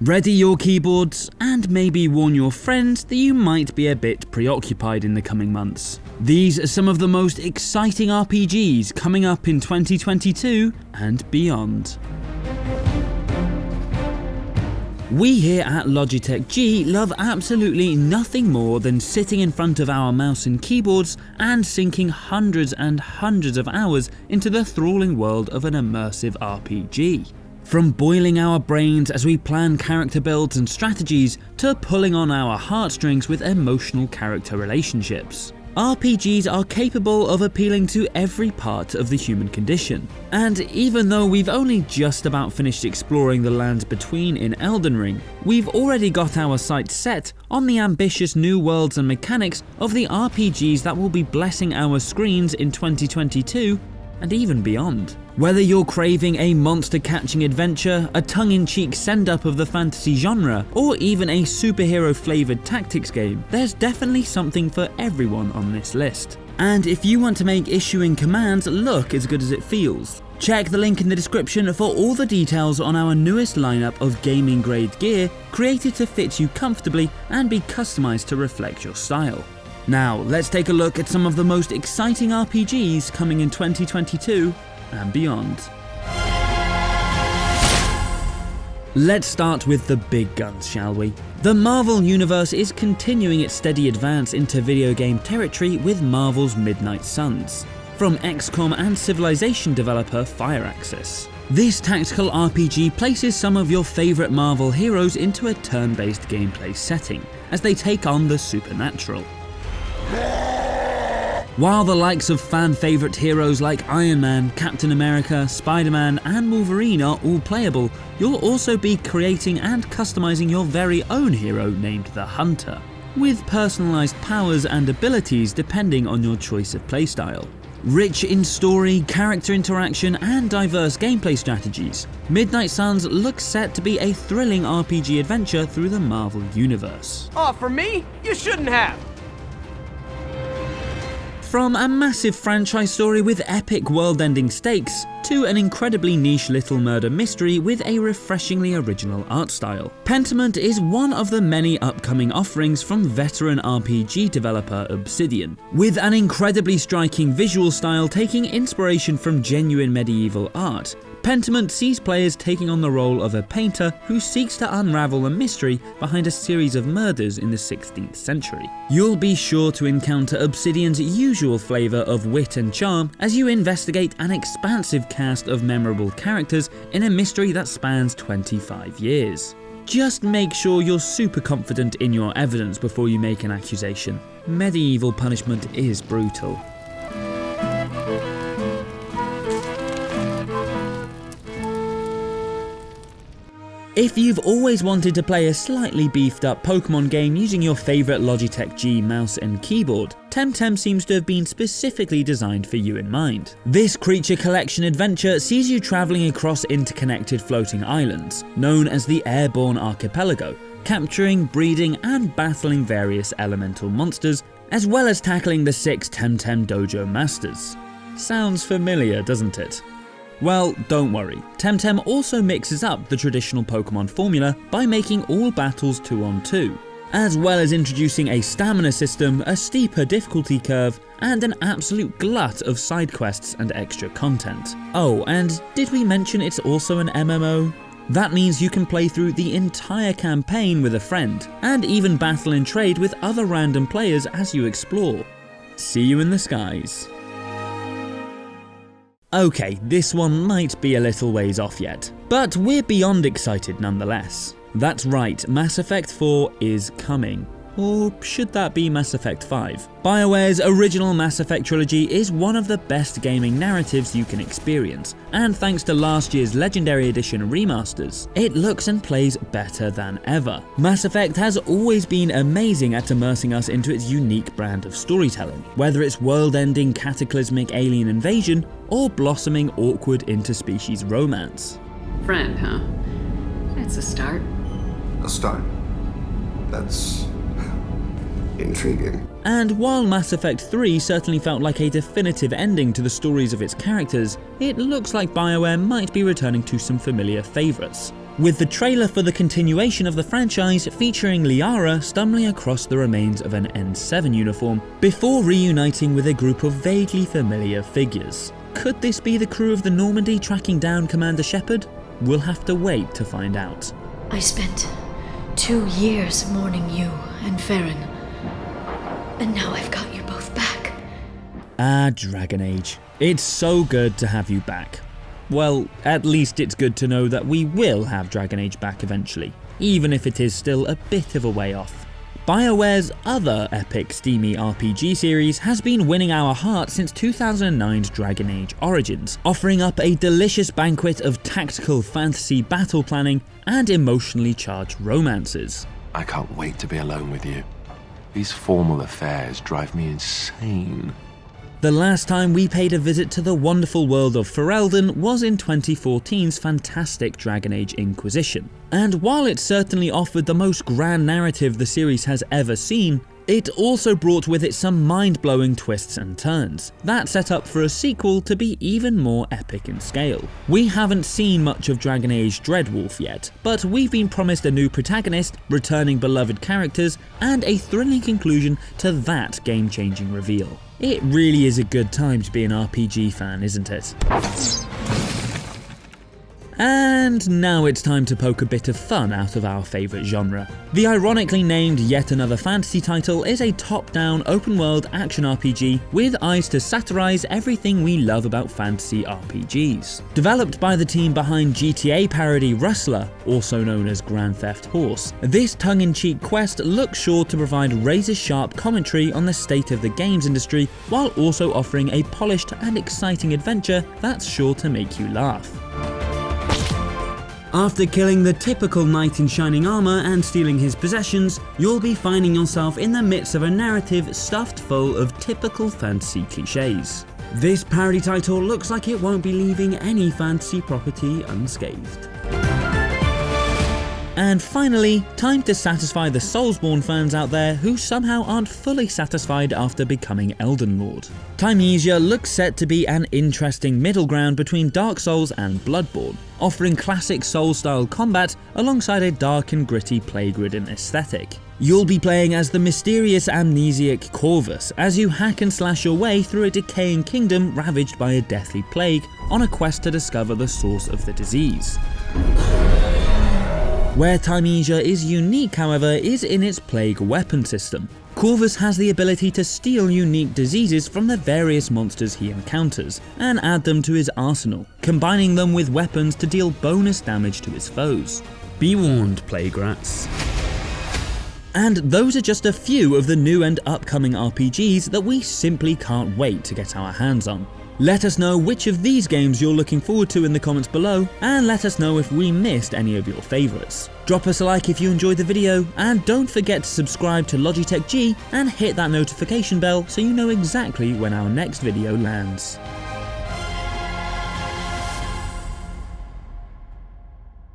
Ready your keyboards, and maybe warn your friends that you might be a bit preoccupied in the coming months. These are some of the most exciting RPGs coming up in 2022 and beyond. We here at Logitech G love absolutely nothing more than sitting in front of our mouse and keyboards and sinking hundreds and hundreds of hours into the enthralling world of an immersive RPG. From boiling our brains as we plan character builds and strategies, to pulling on our heartstrings with emotional character relationships. RPGs are capable of appealing to every part of the human condition. And even though we've only just about finished exploring the lands between in Elden Ring, we've already got our sights set on the ambitious new worlds and mechanics of the RPGs that will be blessing our screens in 2022 and even beyond. Whether you're craving a monster-catching adventure, a tongue-in-cheek send-up of the fantasy genre, or even a superhero-flavoured tactics game, there's definitely something for everyone on this list. And if you want to make issuing commands look as good as it feels, check the link in the description for all the details on our newest lineup of gaming-grade gear created to fit you comfortably and be customised to reflect your style. Now, let's take a look at some of the most exciting RPGs coming in 2022 and beyond. Let's start with the big guns, shall we? The Marvel Universe is continuing its steady advance into video game territory with Marvel's Midnight Suns, from XCOM and Civilization developer Firaxis. This tactical RPG places some of your favourite Marvel heroes into a turn-based gameplay setting, as they take on the supernatural. While the likes of fan-favourite heroes like Iron Man, Captain America, Spider-Man and Wolverine are all playable, you'll also be creating and customising your very own hero named the Hunter, with personalised powers and abilities depending on your choice of playstyle. Rich in story, character interaction and diverse gameplay strategies, Midnight Suns looks set to be a thrilling RPG adventure through the Marvel Universe. Oh, for me? You shouldn't have! From a massive franchise story with epic world-ending stakes, to an incredibly niche little murder mystery with a refreshingly original art style, Pentiment is one of the many upcoming offerings from veteran RPG developer Obsidian, with an incredibly striking visual style taking inspiration from genuine medieval art. Pentiment sees players taking on the role of a painter who seeks to unravel the mystery behind a series of murders in the 16th century. You'll be sure to encounter Obsidian's usual flavour of wit and charm as you investigate an expansive cast of memorable characters in a mystery that spans 25 years. Just make sure you're super confident in your evidence before you make an accusation. Medieval punishment is brutal. If you've always wanted to play a slightly beefed up Pokemon game using your favourite Logitech G mouse and keyboard, TemTem seems to have been specifically designed for you in mind. This creature collection adventure sees you travelling across interconnected floating islands, known as the Airborne Archipelago, capturing, breeding and battling various elemental monsters, as well as tackling the 6 TemTem Dojo Masters. Sounds familiar, doesn't it? Well, don't worry, TemTem also mixes up the traditional Pokemon formula by making all battles 2-on-2, as well as introducing a stamina system, a steeper difficulty curve, and an absolute glut of side quests and extra content. Oh, and did we mention it's also an MMO? That means you can play through the entire campaign with a friend, and even battle and trade with other random players as you explore. See you in the skies. Okay, this one might be a little ways off yet, but we're beyond excited nonetheless. That's right, Mass Effect 4 is coming. Or should that be Mass Effect 5? BioWare's original Mass Effect trilogy is one of the best gaming narratives you can experience, and thanks to last year's Legendary Edition remasters, it looks and plays better than ever. Mass Effect has always been amazing at immersing us into its unique brand of storytelling, whether it's world-ending cataclysmic alien invasion or blossoming awkward interspecies romance. Friend, huh? That's a start. A start. That's intriguing. And while Mass Effect 3 certainly felt like a definitive ending to the stories of its characters, it looks like BioWare might be returning to some familiar favourites. with the trailer for the continuation of the franchise featuring Liara stumbling across the remains of an N7 uniform before reuniting with a group of vaguely familiar figures. Could this be the crew of the Normandy tracking down Commander Shepard? We'll have to wait to find out. I spent 2 years mourning you and Farron, and now I've got you both back. Ah, Dragon Age. It's so good to have you back. Well, at least it's good to know that we will have Dragon Age back eventually, even if it is still a bit of a way off. BioWare's other epic steamy RPG series has been winning our hearts since 2009's Dragon Age Origins, offering up a delicious banquet of tactical fantasy battle planning and emotionally charged romances. I can't wait to be alone with you. These formal affairs drive me insane. The last time we paid a visit to the wonderful world of Ferelden was in 2014's fantastic Dragon Age Inquisition. And while it certainly offered the most grand narrative the series has ever seen, it also brought with it some mind-blowing twists and turns that set up for a sequel to be even more epic in scale. We haven't seen much of Dragon Age Dreadwolf yet, but we've been promised a new protagonist, returning beloved characters, and a thrilling conclusion to that game-changing reveal. It really is a good time to be an RPG fan, isn't it? And now it's time to poke a bit of fun out of our favourite genre. The ironically named yet another fantasy title is a top-down open-world action RPG with eyes to satirise everything we love about fantasy RPGs. Developed by the team behind GTA parody Rustler, also known as Grand Theft Horse, this tongue-in-cheek quest looks sure to provide razor-sharp commentary on the state of the games industry while also offering a polished and exciting adventure that's sure to make you laugh. After killing the typical knight in shining armour and stealing his possessions, you'll be finding yourself in the midst of a narrative stuffed full of typical fantasy cliches. This parody title looks like it won't be leaving any fantasy property unscathed. And finally, time to satisfy the Soulsborne fans out there who somehow aren't fully satisfied after becoming Elden Lord. Thymesia looks set to be an interesting middle ground between Dark Souls and Bloodborne, offering classic Soul-style combat alongside a dark and gritty plague-ridden aesthetic. You'll be playing as the mysterious amnesiac Corvus as you hack and slash your way through a decaying kingdom ravaged by a deathly plague on a quest to discover the source of the disease. Where Thymesia is unique, however, is in its plague weapon system. Corvus has the ability to steal unique diseases from the various monsters he encounters and add them to his arsenal, combining them with weapons to deal bonus damage to his foes. Be warned, plague rats. And those are just a few of the new and upcoming RPGs that we simply can't wait to get our hands on. Let us know which of these games you're looking forward to in the comments below, and let us know if we missed any of your favourites. Drop us a like if you enjoyed the video, and don't forget to subscribe to Logitech G and hit that notification bell so you know exactly when our next video lands.